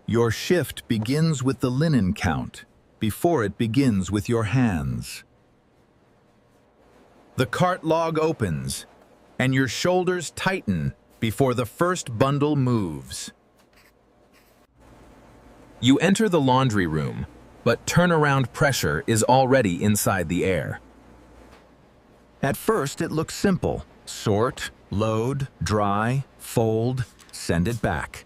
Your shift begins with the linen count before it begins with your hands. The cart log opens, and your shoulders tighten before the first bundle moves. You enter the laundry room, but turnaround pressure is already inside the air. At first, it looks simple. Sort, load, dry, fold, send it back.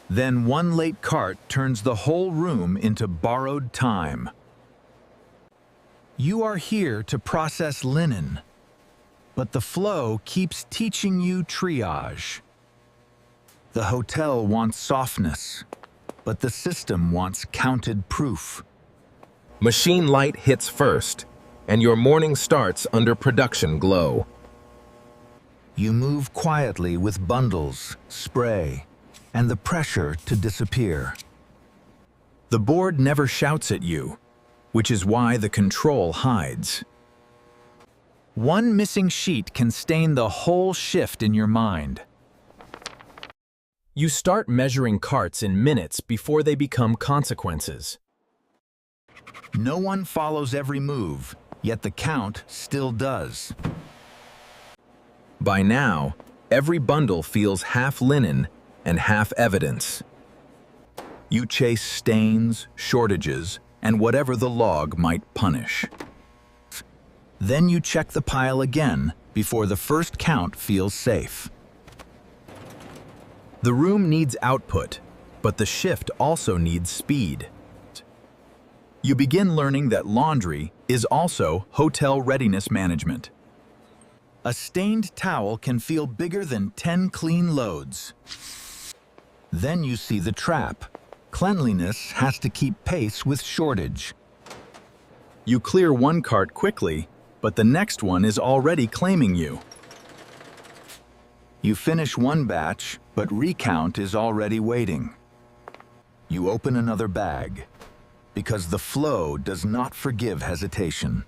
Then one late cart turns the whole room into borrowed time. You are here to process linen, but the flow keeps teaching you triage. The hotel wants softness, but the system wants counted proof. Machine light hits first, and your morning starts under production glow. You move quietly with bundles, spray, and the pressure to disappear. The board never shouts at you, which is why the control hides. One missing sheet can stain the whole shift in your mind. You start measuring carts in minutes before they become consequences. No one follows every move, yet the count still does. By now, every bundle feels half linen and half evidence. You chase stains, shortages, and whatever the log might punish. Then you check the pile again before the first count feels safe. The room needs output, but the shift also needs speed. You begin learning that laundry is also hotel readiness management. A stained towel can feel bigger than 10 clean loads. Then you see the trap. Cleanliness has to keep pace with shortage. You clear one cart quickly, but the next one is already claiming you. You finish one batch, but recount is already waiting. You open another bag, because the flow does not forgive hesitation.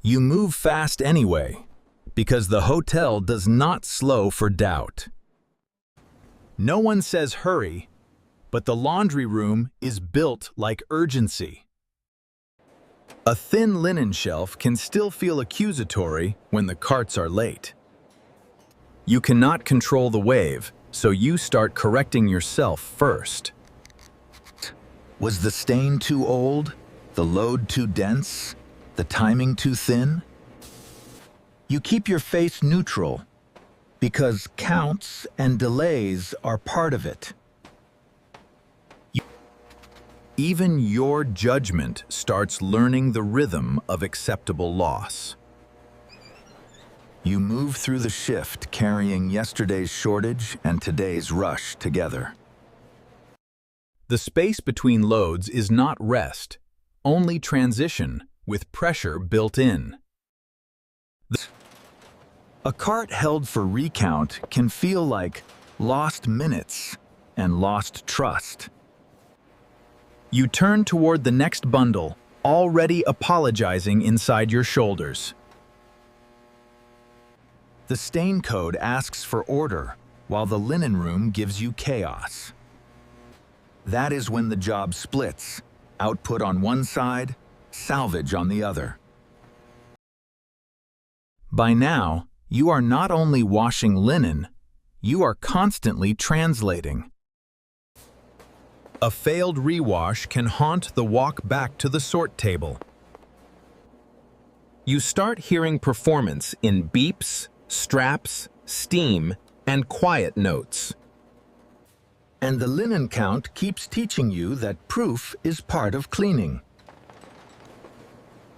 You move fast anyway, because the hotel does not slow for doubt. No one says hurry, but the laundry room is built like urgency. A thin linen shelf can still feel accusatory when the carts are late. You cannot control the wave, so you start correcting yourself first. Was the stain too old? The load too dense? The timing too thin? You keep your face neutral, because counts and delays are part of it. Even your judgment starts learning the rhythm of acceptable loss. You move through the shift carrying yesterday's shortage and today's rush together. The space between loads is not rest, only transition with pressure built in. A cart held for recount can feel like lost minutes and lost trust. You turn toward the next bundle, already apologizing inside your shoulders. The stain code asks for order, while the linen room gives you chaos. That is when the job splits, output on one side, salvage on the other. By now, you are not only washing linen, you are constantly translating. A failed rewash can haunt the walk back to the sort table. You start hearing performance in beeps, straps, steam, and quiet notes. And the linen count keeps teaching you that proof is part of cleaning.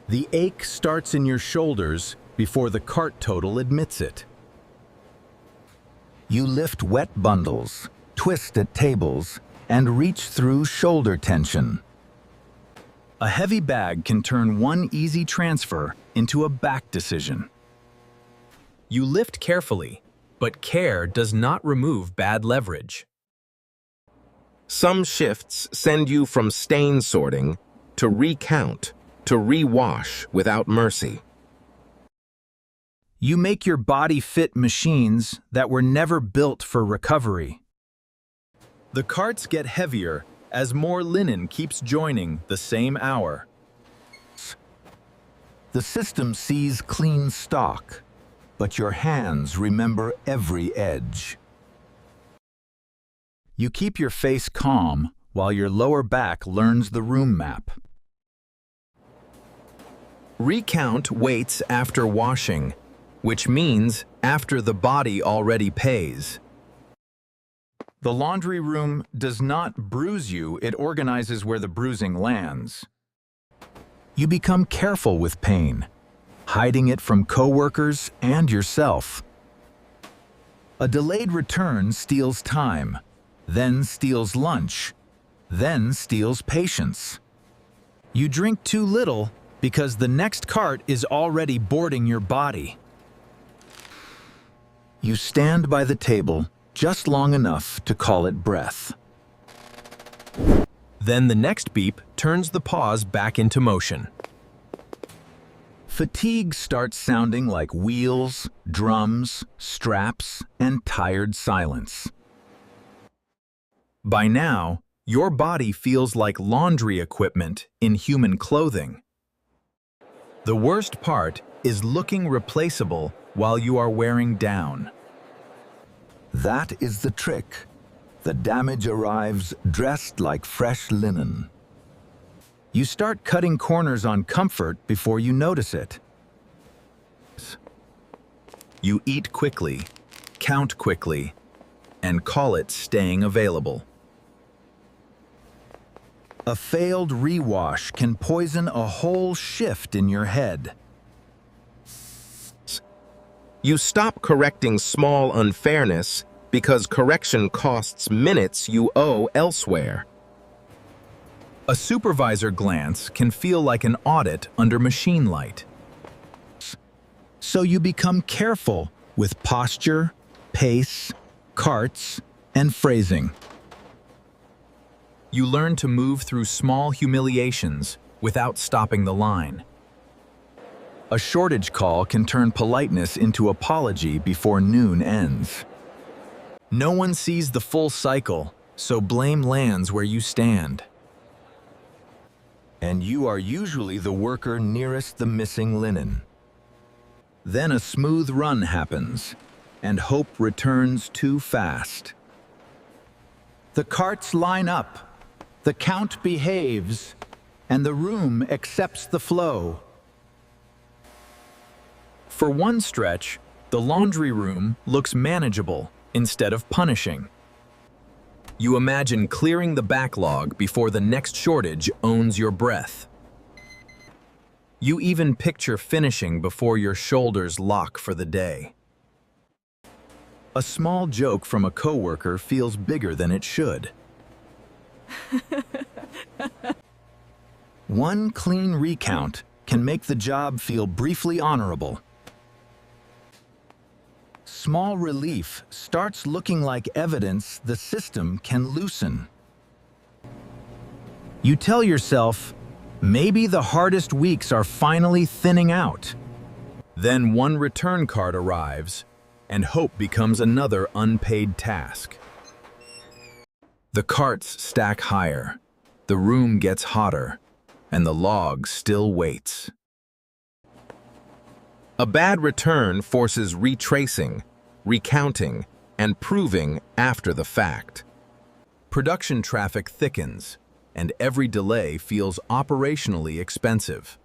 The ache starts in your shoulders before the cart total admits it. You lift wet bundles, twist at tables, and reach through shoulder tension. A heavy bag can turn one easy transfer into a back decision. You lift carefully, but care does not remove bad leverage. Some shifts send you from stain sorting to recount to rewash without mercy. You make your body fit machines that were never built for recovery. The carts get heavier as more linen keeps joining the same hour. The system sees clean stock, but your hands remember every edge. You keep your face calm while your lower back learns the room map. Recount waits after washing, which means after the body already pays. The laundry room does not bruise you, it organizes where the bruising lands. You become careful with pain, hiding it from coworkers and yourself. A delayed return steals time, then steals lunch, then steals patience. You drink too little because the next cart is already boarding your body. You stand by the table just long enough to call it breath. Then the next beep turns the pause back into motion. Fatigue starts sounding like wheels, drums, straps, and tired silence. By now, your body feels like laundry equipment in human clothing. The worst part is looking replaceable while you are wearing down. That is the trick. The damage arrives dressed like fresh linen. You start cutting corners on comfort before you notice it. You eat quickly, count quickly, and call it staying available. A failed rewash can poison a whole shift in your head. You stop correcting small unfairness because correction costs minutes you owe elsewhere. A supervisor glance can feel like an audit under machine light. So you become careful with posture, pace, carts, and phrasing. You learn to move through small humiliations without stopping the line. A shortage call can turn politeness into apology before noon ends. No one sees the full cycle, so blame lands where you stand. And you are usually the worker nearest the missing linen. Then a smooth run happens, and hope returns too fast. The carts line up, the count behaves, and the room accepts the flow. For one stretch, the laundry room looks manageable instead of punishing. You imagine clearing the backlog before the next shortage owns your breath. You even picture finishing before your shoulders lock for the day. A small joke from a coworker feels bigger than it should. One clean recount can make the job feel briefly honorable. Small relief starts looking like evidence the system can loosen. You tell yourself, maybe the hardest weeks are finally thinning out. Then one return card arrives, and hope becomes another unpaid task. The carts stack higher, the room gets hotter, and the log still waits. A bad return forces retracing, recounting, and proving after the fact. Production traffic thickens, and every delay feels operationally expensive.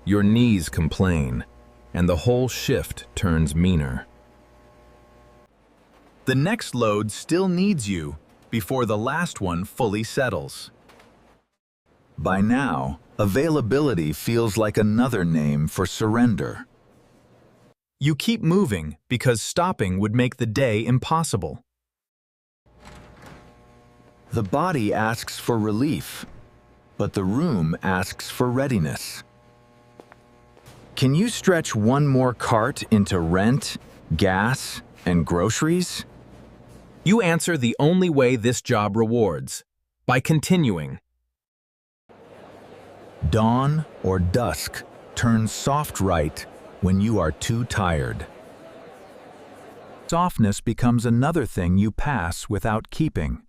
Your knees complain, and the whole shift turns meaner. The next load still needs you before the last one fully settles. By now, availability feels like another name for surrender. You keep moving because stopping would make the day impossible. The body asks for relief, but the room asks for readiness. Can you stretch one more cart into rent, gas, and groceries? You answer the only way this job rewards, by continuing. Dawn or dusk turns soft right when you are too tired. Softness becomes another thing you pass without keeping.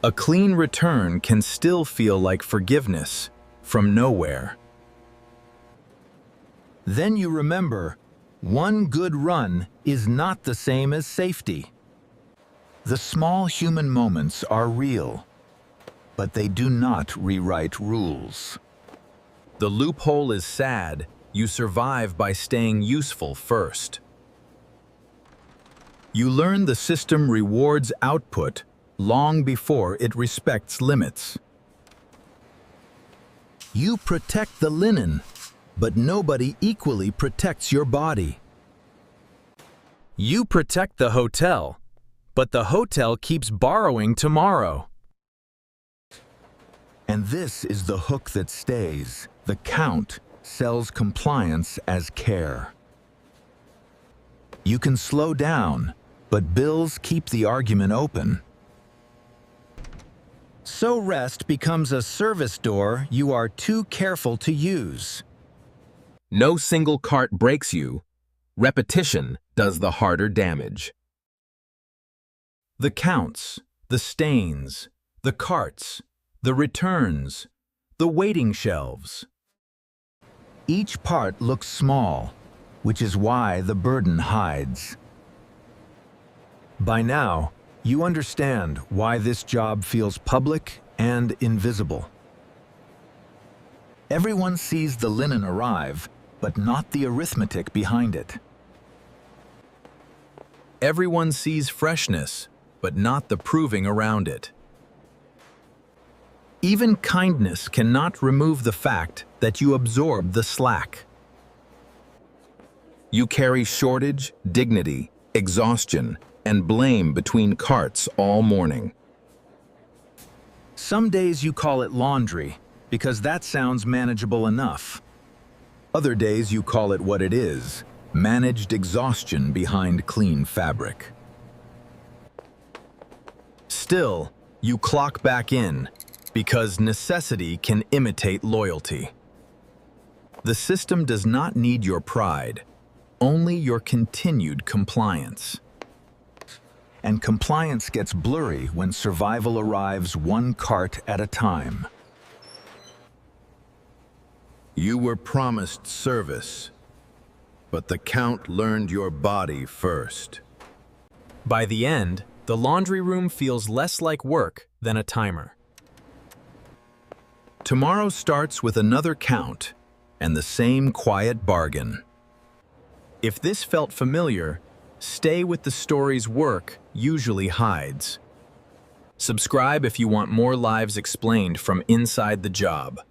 A clean return can still feel like forgiveness from nowhere. Then you remember, one good run is not the same as safety. The small human moments are real, but they do not rewrite rules. The loophole is sad. You survive by staying useful first. You learn the system rewards output long before it respects limits. You protect the linen, but nobody equally protects your body. You protect the hotel, but the hotel keeps borrowing tomorrow. And this is the hook that stays. The count sells compliance as care. You can slow down, but bills keep the argument open. So rest becomes a service door you are too careful to use. No single cart breaks you. Repetition does the harder damage. The counts, the stains, the carts, the returns, the waiting shelves. Each part looks small, which is why the burden hides. By now, you understand why this job feels public and invisible. Everyone sees the linen arrive, but not the arithmetic behind it. Everyone sees freshness, but not the proving around it. Even kindness cannot remove the fact that you absorb the slack. You carry shortage, dignity, exhaustion, and blame between carts all morning. Some days you call it laundry, because that sounds manageable enough. Other days you call it what it is, managed exhaustion behind clean fabric. Still, you clock back in, because necessity can imitate loyalty. The system does not need your pride, only your continued compliance. And compliance gets blurry when survival arrives one cart at a time. You were promised service, but the count learned your body first. By the end, the laundry room feels less like work than a timer. Tomorrow starts with another count and the same quiet bargain. If this felt familiar, stay with the story's work usually hides. Subscribe if you want more lives explained from inside the job.